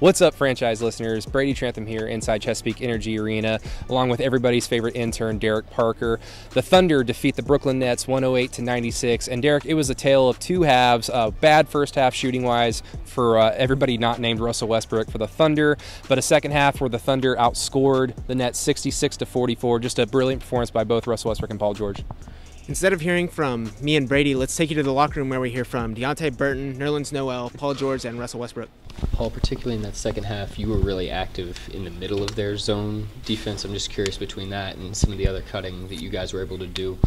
What's up, franchise listeners? Brady Trantham here inside Chesapeake Energy Arena, along with everybody's favorite intern, Derek Parker. The Thunder defeat the Brooklyn Nets 108-96. And Derek, it was a tale of two halves. Bad first half shooting-wise for everybody not named Russell Westbrook for the Thunder, but a second half where the Thunder outscored the Nets 66-44. Just a brilliant performance by both Russell Westbrook and Paul George. Instead of hearing from me and Brady, let's take you to the locker room where we hear from Deontay Burton, Nerlens Noel, Paul George, and Russell Westbrook. Paul, particularly in that second half, you were really active in the middle of their zone defense. I'm just curious between that and some of the other cutting that you guys were able to do.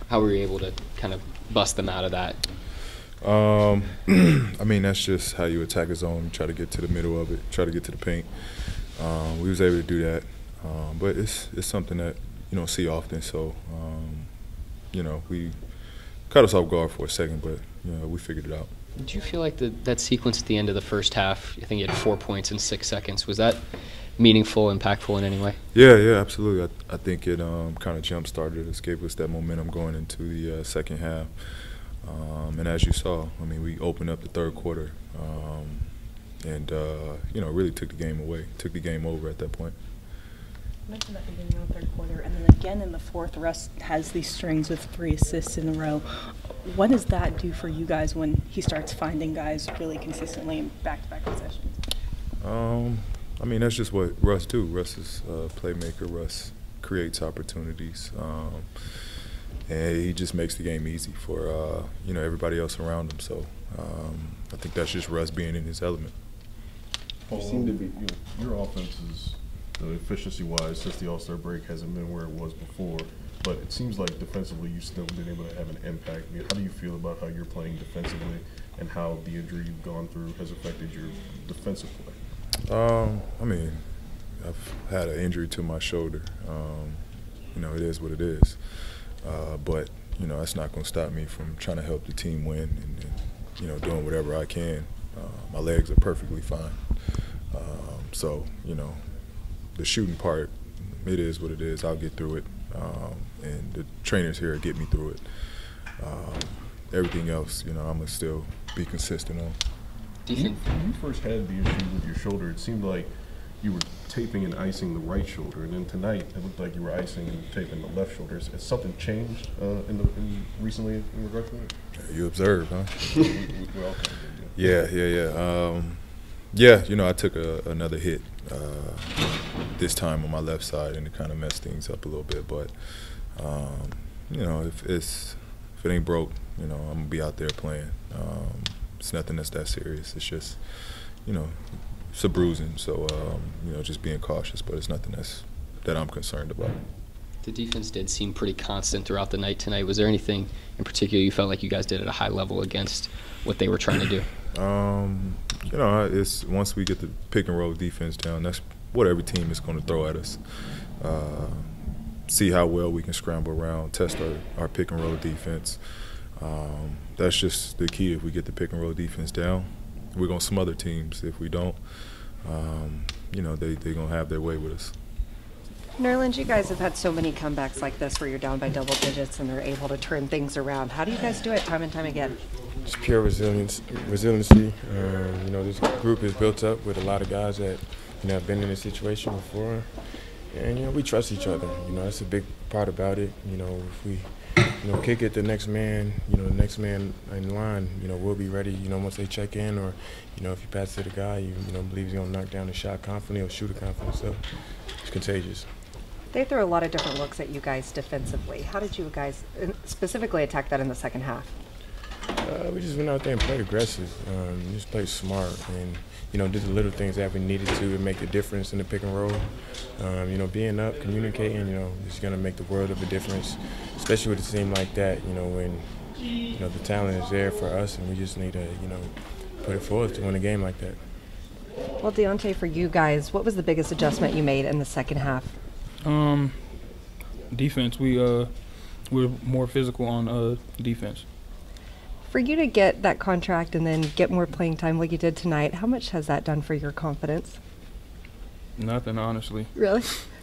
How were you able to kind of bust them out of that? I mean, that's just how you attack a zone. You try to get to the middle of it, try to get to the paint. We was able to do that, but it's something that you don't see often. So, we caught us off guard for a second, but we figured it out. Did you feel like that sequence at the end of the first half, I think you had 4 points in 6 seconds, was that meaningful, impactful in any way? Yeah, absolutely. I think it kind of jump-started us, gave us that momentum going into the second half. And as you saw, I mean, we opened up the third quarter and really took the game away, took the game over at that point. You mentioned that beginning of the third quarter, and then again in the fourth, Russ has these strings of 3 assists in a row. What does that do for you guys when he starts finding guys really consistently in back-to-back possessions? I mean, that's just what Russ do. Russ is a playmaker. Russ creates opportunities, and he just makes the game easy for everybody else around him. So I think that's just Russ being in his element. You seem to be your offense is. Efficiency-wise, since the All-Star break hasn't been where it was before, but it seems like defensively you've still been able to have an impact. How do you feel about how you're playing defensively and how the injury you've gone through has affected your defensive play? I mean, I've had an injury to my shoulder. It is what it is. But that's not going to stop me from trying to help the team win and doing whatever I can. My legs are perfectly fine. The shooting part, it is what it is. I'll get through it, and the trainers here get me through it. Everything else, I'm going to still be consistent on. When you first had the issue with your shoulder, it seemed like you were taping and icing the right shoulder, and then tonight it looked like you were icing and taping the left shoulder. Has something changed recently in regard to it? You observed, huh? We're all kind of good, Yeah, I took another hit this time on my left side, and it kind of messed things up a little bit. But if it ain't broke, I'm gonna be out there playing. It's nothing that's that serious. It's just, it's a bruising. So just being cautious. But it's nothing that I'm concerned about. The defense did seem pretty constant throughout the night tonight. Was there anything in particular you felt like you guys did at a high level against what they were trying to do? It's once we get the pick and roll defense down, that's what every team is going to throw at us. See how well we can scramble around, test our pick and roll defense. That's just the key. If we get the pick and roll defense down, we're going to smother teams. If we don't, they're going to have their way with us. Nerlens, you guys have had so many comebacks like this where you're down by double digits and they're able to turn things around. How do you guys do it time and time again? Just pure resiliency. This group is built up with a lot of guys that have been in this situation before, and we trust each other. That's a big part about it. If we kick it, the next man in line, we'll be ready. Once they check in, or if you pass to the guy, you believe he's gonna knock down the shot confidently or shoot it confidently. So it's contagious. They threw a lot of different looks at you guys defensively. How did you guys specifically attack that in the second half? We just went out there and played aggressive. Just played smart, and did the little things that we needed to make a difference in the pick and roll. Being up, communicating, is going to make the world of a difference, especially with a team like that. When the talent is there for us, and we just need to put it forward to win a game like that. Well, Deontay, for you guys, what was the biggest adjustment you made in the second half? Defense. We're more physical on defense. For you to get that contract and then get more playing time like you did tonight, how much has that done for your confidence? Nothing, honestly. Really?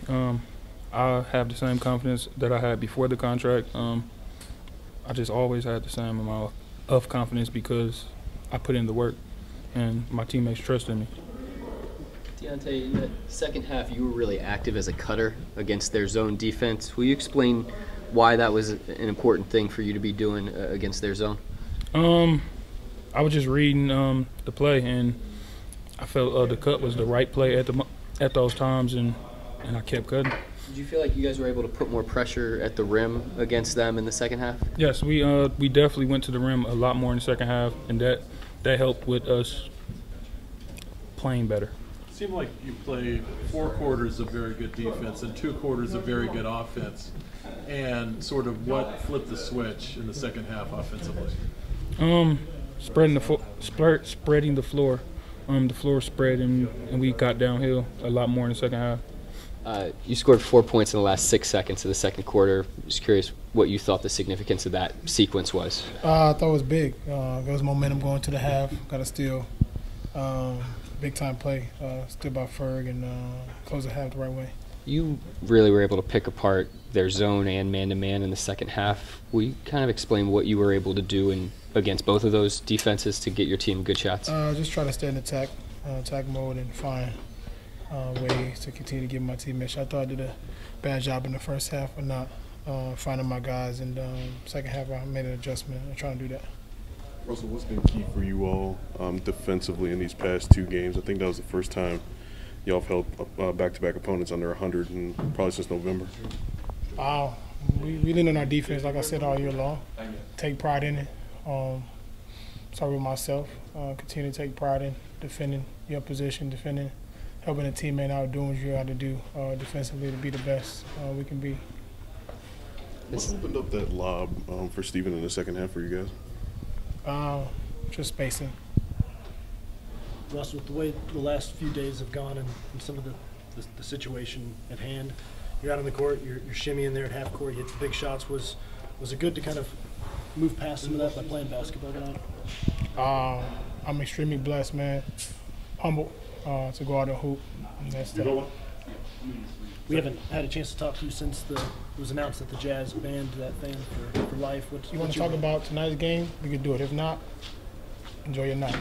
I have the same confidence that I had before the contract. I just always had the same amount of confidence because I put in the work and my teammates trusted me. Deontay, in the second half, you were really active as a cutter against their zone defense. Will you explain why that was an important thing for you to be doing against their zone? I was just reading the play, and I felt the cut was the right play at those times, and I kept cutting. Did you feel like you guys were able to put more pressure at the rim against them in the second half? Yes, we definitely went to the rim a lot more in the second half, and that helped with us playing better. It seemed like you played 4 quarters of very good defense and 2 quarters of very good offense. And sort of what flipped the switch in the second half offensively? Spreading the floor. The floor spread, and we got downhill a lot more in the second half. You scored 4 points in the last 6 seconds of the second quarter. Just curious what you thought the significance of that sequence was. I thought it was big. There was momentum going to the half. Got a steal. Big time play. Stood by Ferg and closed the half the right way. You really were able to pick apart their zone and man-to-man in the second half. Will you kind of explain what you were able to do against both of those defenses to get your team good shots? Just try to stay in attack mode and find ways to continue to give my teammates. I thought I did a bad job in the first half of not finding my guys, and second half I made an adjustment and trying to do that. Russell, what's been key for you all defensively in these past 2 games? I think that was the first time y'all have held back-to-back opponents under 100 and probably since November. We lean on our defense, like I said, all year long. Take pride in it. Start with myself. Continue to take pride in defending your position, helping a teammate out, doing what you got to do defensively to be the best we can be. What opened up that lob for Steven in the second half for you guys? Just spacing. Russ, with the way the last few days have gone and some of the situation at hand, you're out on the court, you're shimmying there at half court, you hit the big shots. Was it good to kind of move past some of that by playing basketball tonight? I'm extremely blessed, man. Humble to go out and hoop. And that's we haven't had a chance to talk to you since it was announced that the Jazz banned that fan for life. You want to talk about tonight's game? We can do it. If not, enjoy your night.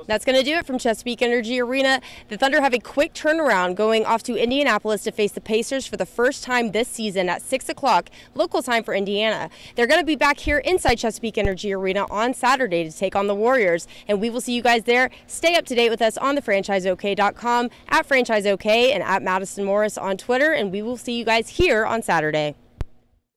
That's going to do it from Chesapeake Energy Arena. The Thunder have a quick turnaround going off to Indianapolis to face the Pacers for the first time this season at 6 o'clock local time for Indiana. They're going to be back here inside Chesapeake Energy Arena on Saturday to take on the Warriors, and we will see you guys there. Stay up to date with us on thefranchiseok.com, at FranchiseOK, and at Madison Morris on Twitter, and we will see you guys here on Saturday.